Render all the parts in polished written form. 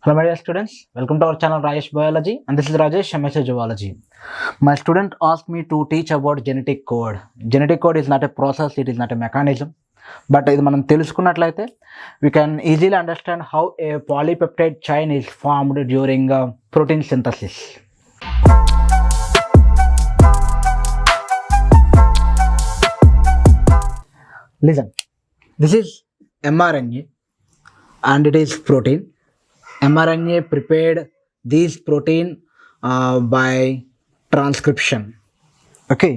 Hello, my dear students. Welcome to our channel Rajesh Biology, and this is Rajesh MSc Zoology. My student asked me to teach about genetic code. Genetic code is not a process; it is not a mechanism. But ఇది మనం తెలుసుకున్నట్లయితే we can easily understand how a polypeptide chain is formed during protein synthesis. Listen, this is mRNA, and it is protein. mRNA prepared these protein by transcription. Okay.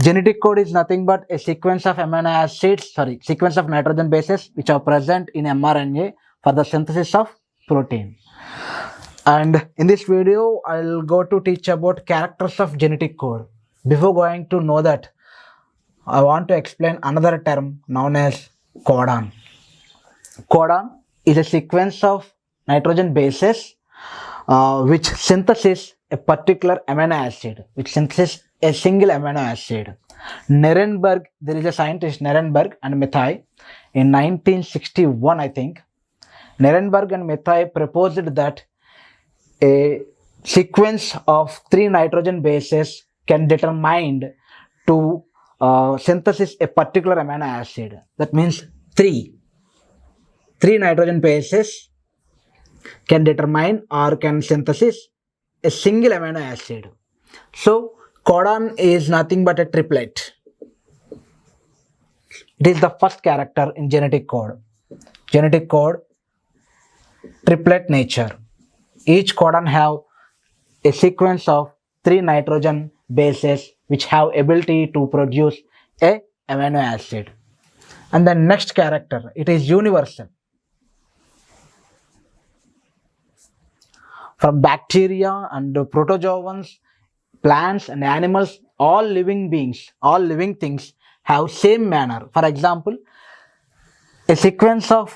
Genetic code is nothing but a sequence of amino acids, sequence of nitrogen bases which are present in mRNA for the synthesis of protein. And in this video, I'll go to teach about characters of genetic code. Before going to know that, I want to explain another term known as codon. Codon is a sequence of nitrogen bases which synthesis a particular amino acid, which synthesis a single amino acid. Nirenberg, there is a scientist Nirenberg and Mathai in 1961, I think. Nirenberg and Mathai proposed that a sequence of 3 nitrogen bases can determine to synthesis a particular amino acid. That means 3 nitrogen bases can determine or can synthesis a single amino acid. So codon is nothing but a triplet. It is the first character in genetic code. Genetic code, triplet nature. Each codon have a sequence of 3 nitrogen bases which have ability to produce a amino acid. And the next character, it is universal. From bacteria and protozoans, plants and animals, all living beings, all living things have same manner. For example, a sequence of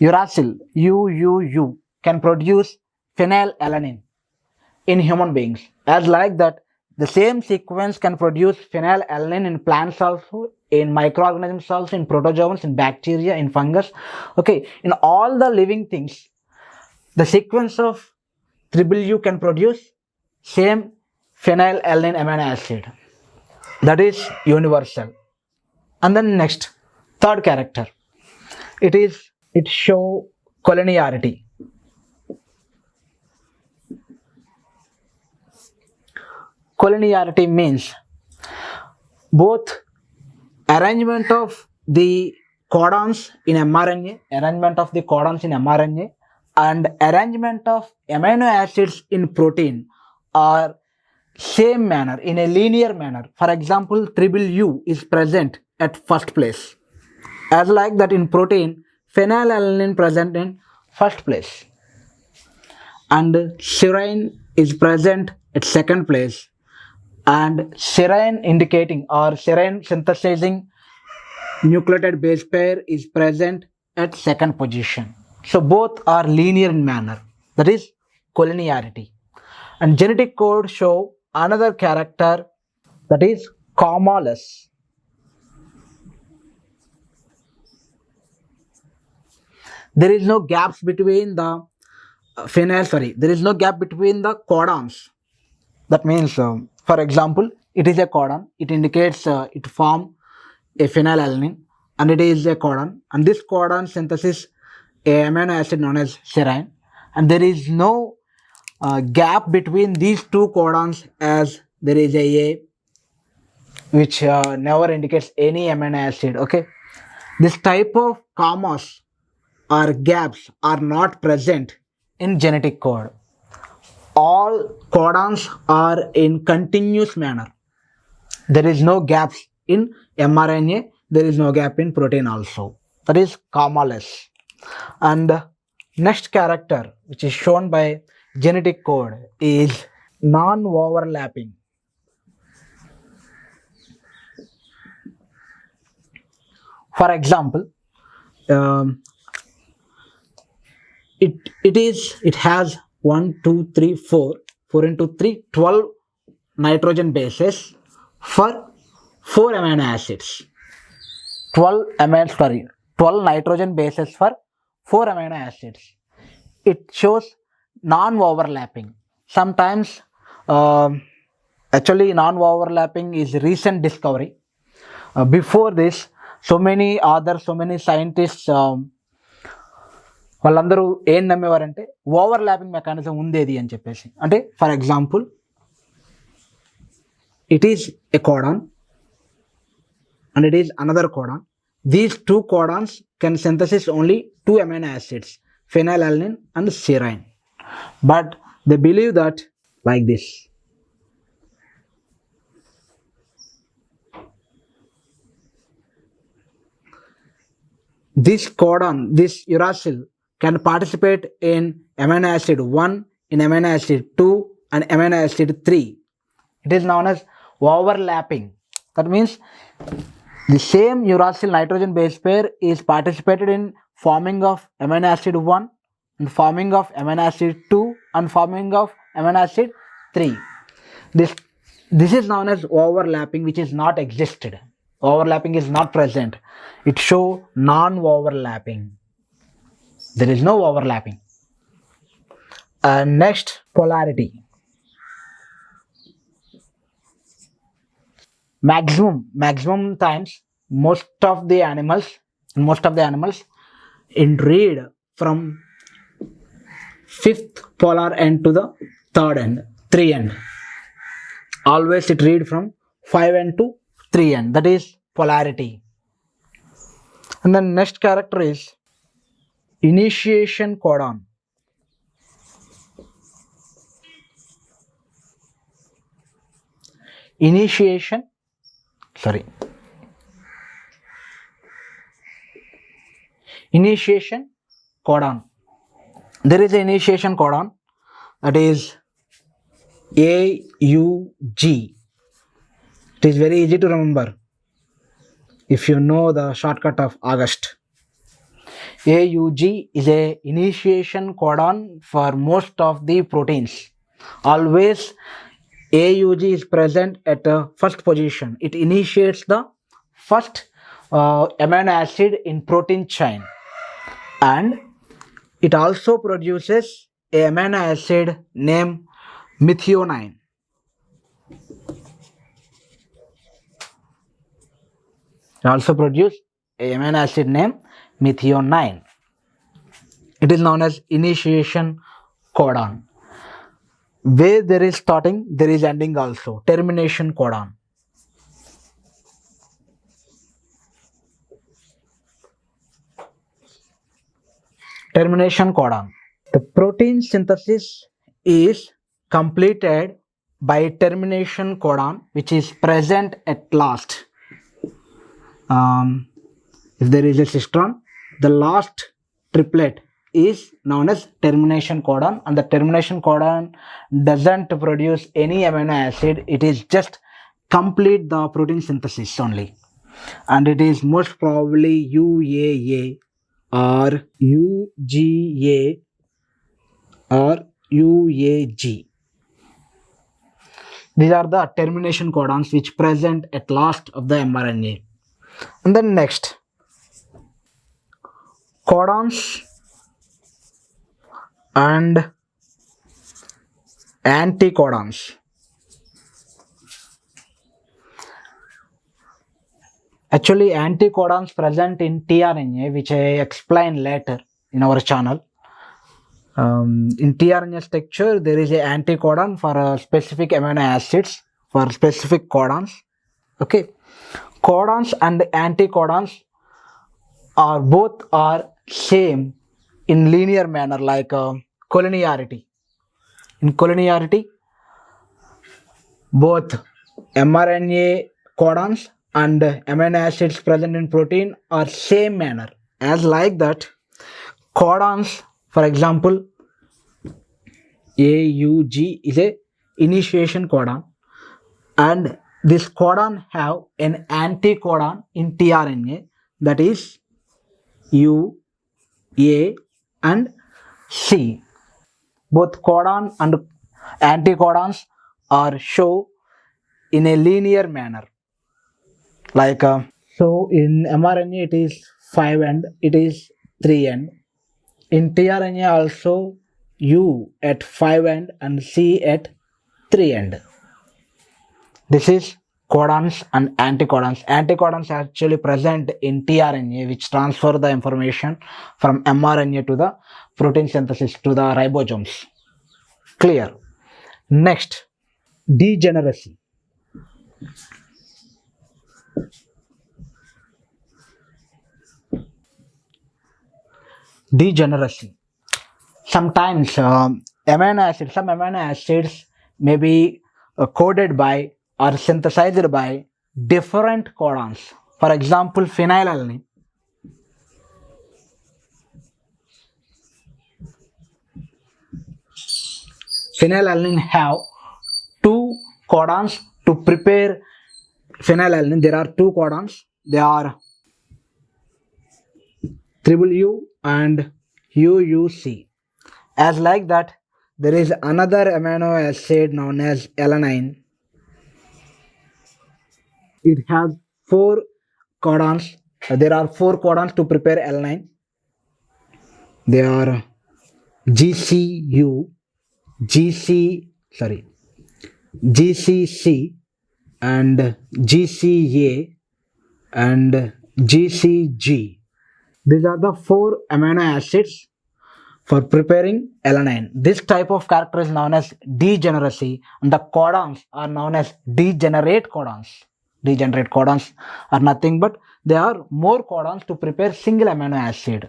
uracil, UUU, can produce phenylalanine in human beings. As like that, the same sequence can produce phenylalanine in plants also, in microorganisms also, in protozoans, in bacteria, in fungus. Okay, in all the living things, the sequence of U can produce same phenylalanine amino acid. That is universal. And then next, third character, it show collinearity. Collinearity means both arrangement of the codons in mRNA, and arrangement of amino acids in protein are same manner, in a linear manner. For example, U is present at first place. As like that, in protein, phenylalanine present in first place, and serine is present at second place, and serine indicating or serine synthesizing nucleotide base pair is present at second position. So both are linear in manner. That is collinearity. And genetic code show another character, that is commaless. There is no gaps between the there is no gap between the codons. That means, for example, it is a codon. It indicates it form a phenylalanine, and it is a codon. And this codon synthesis a amino acid known as serine, and there is no gap between these 2 codons, as there is a which never indicates any amino acid. Okay, this type of commas or gaps are not present in genetic code. All codons are in continuous manner. There is no gaps in mRNA, there is no gap in protein also. That is commaless. And next character which is shown by genetic code is non-overlapping. For example, it has 1, 2, 3, 4 into 3, 12 nitrogen bases for 4 amino acids. 12 nitrogen bases for 4 amino acids. it shows non-overlapping. Sometimes actually non-overlapping is recent discovery. Before this, so many authors, so many scientists, వాళ్ళందరూ ఏం నమ్మేవారంటే overlapping mechanism ఉండేది అని చెప్పేసి. అంటే for example, it is a codon and it is another codon. These two codons can synthesize only two amino acids, phenylalanine and serine. But they believe that like this. This codon, this uracil, can participate in amino acid 1, in amino acid 2 and amino acid 3. It is known as overlapping. That means the same uracil nitrogen base pair is participated in forming of amino acid 1 and forming of amino acid 2 and forming of amino acid 3. This is known as overlapping, which is not existed. Overlapping is not present. It show non-overlapping. There is no overlapping. Next, polarity. Maximum times most of the animals read from 5th polar end to the 3rd end, 3 end. Always it read from 5 end to 3 end. That is polarity. And the next character is initiation codon. Initiation codon. There is an initiation codon, that is AUG. It is very easy to remember if you know the shortcut of August. AUG is a initiation codon for most of the proteins. Always AUG is present at the first position. It initiates the first amino acid in protein chain, and it also produces a amino acid named methionine. It also produces a amino acid named methionine. It is known as initiation codon. Where there is starting, there is ending also. Termination codon. Termination codon. The protein synthesis is completed by termination codon, which is present at last. If there is a cistron, the last triplet is known as termination codon, and the termination codon doesn't produce any amino acid. It is just complete the protein synthesis only, and it is most probably UAA or UGA or UAG. These are the termination codons which present at last of the mRNA. And then next, codons and anticodons. Actually, anticodons present in tRNA, which I explain later in our channel. In tRNA structure, there is an anticodon for specific amino acids, for specific codons. Okay, codons and anticodons are both same in linear manner, like collinearity. In collinearity, both mRNA codons and amino acids present in protein are same manner. As like that, codons, for example, AUG is a initiation codon, and this codon have an anticodon in tRNA, that is U, A and C. Both codon and anticodons are shown in a linear manner. Like so in mRNA it is 5 end, it is 3 end. In tRNA also U at 5 end and C at 3 end. This is codons and anticodons. Anticodons are actually present in tRNA, which transfer the information from mRNA to the protein synthesis to the ribosomes. Clear? Next, degeneracy. Degeneracy. Sometimes some amino acids may be coded by or synthesized by different codons. For example, phenylalanine. Phenylalanine have two codons to prepare phenylalanine. There are two codons. They are triple U and UUC. As like that, there is another amino acid known as alanine. It has four codons. There are four codons to prepare alanine. They are GCU, GCC and GCA and GCG. These are the four amino acids for preparing alanine. This type of character is known as degeneracy, and the codons are known as degenerate codons. Degenerate codons are nothing but they are more codons to prepare single amino acid.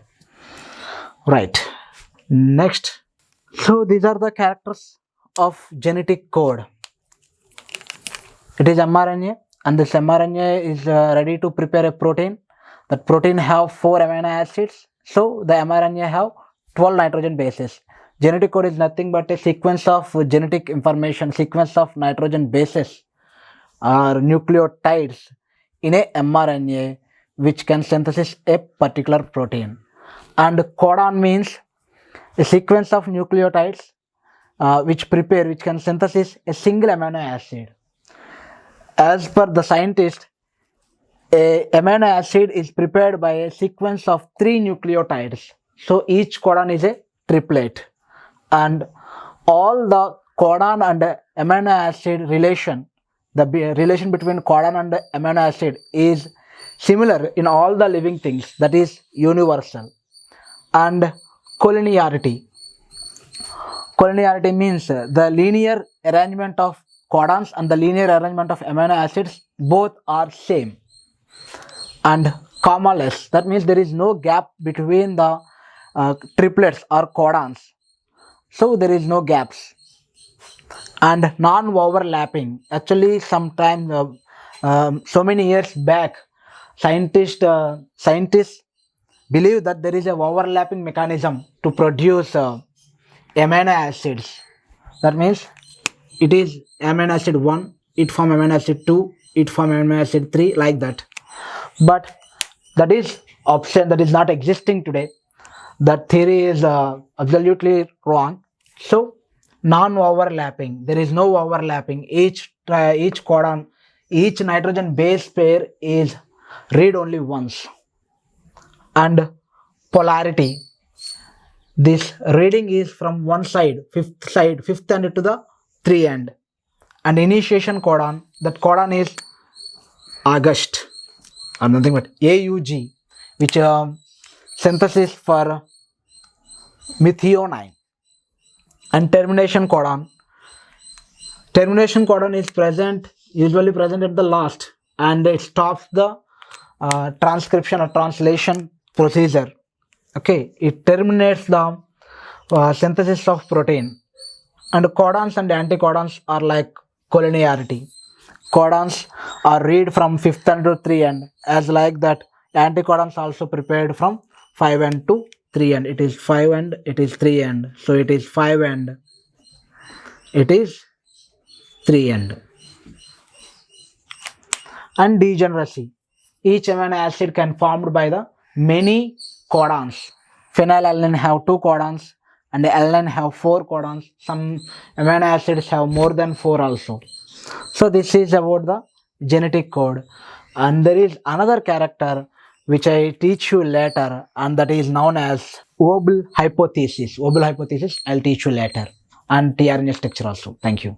Right. Next. So these are the characters of genetic code. It is mRNA, and this mRNA is ready to prepare a protein. That protein have 4 amino acids. So the mRNA have 12 nitrogen bases. Genetic code is nothing but a sequence of genetic information, sequence of nitrogen bases or nucleotides in a mRNA which can synthesize a particular protein. And codon means a sequence of nucleotides which can synthesize a single amino acid. As per the scientist, a amino acid is prepared by a sequence of 3 nucleotides. So each codon is a triplet, and all the codon and amino acid relation, the relation between codon and amino acid is similar in all the living things, that is universal. And collinearity. Collinearity means the linear arrangement of codons and the linear arrangement of amino acids both are same. And commaless, that means there is no gap between the triplets or codons, so there is no gaps. And non-overlapping, actually sometime so many years back, scientists believe that there is a overlapping mechanism to produce amino acids. That means it is amino acid 1, it form amino acid 2, it form amino acid 3, like that. But that is option that is not existing today. That theory is absolutely wrong. So non-overlapping, there is no overlapping. Each codon, each nitrogen base pair is read only once. And polarity, this reading is from one side, fifth end to the 3 end. And initiation codon, that codon is August or nothing but AUG, which synthesis for methionine. And termination codon is usually present at the last, and it stops the transcription or translation procedure. Okay, it terminates the synthesis of protein. And codons and anticodons are like collinearity. Codons are read from 5th end to 3 end, as like that anticodons also prepared from 5 end to 3 end. It is 5 end, it is 3 end. So it is 5 end, it is 3 end. And degeneracy, each amino acid can formed by the many codons. Phenylalanine have 2 codons and alanine have 4 codons. Some amino acids have more than 4 also. So this is about the genetic code. And there is another character which I teach you later, and that is known as Wobble hypothesis. I'll teach you later. And tRNA structure also. Thank you.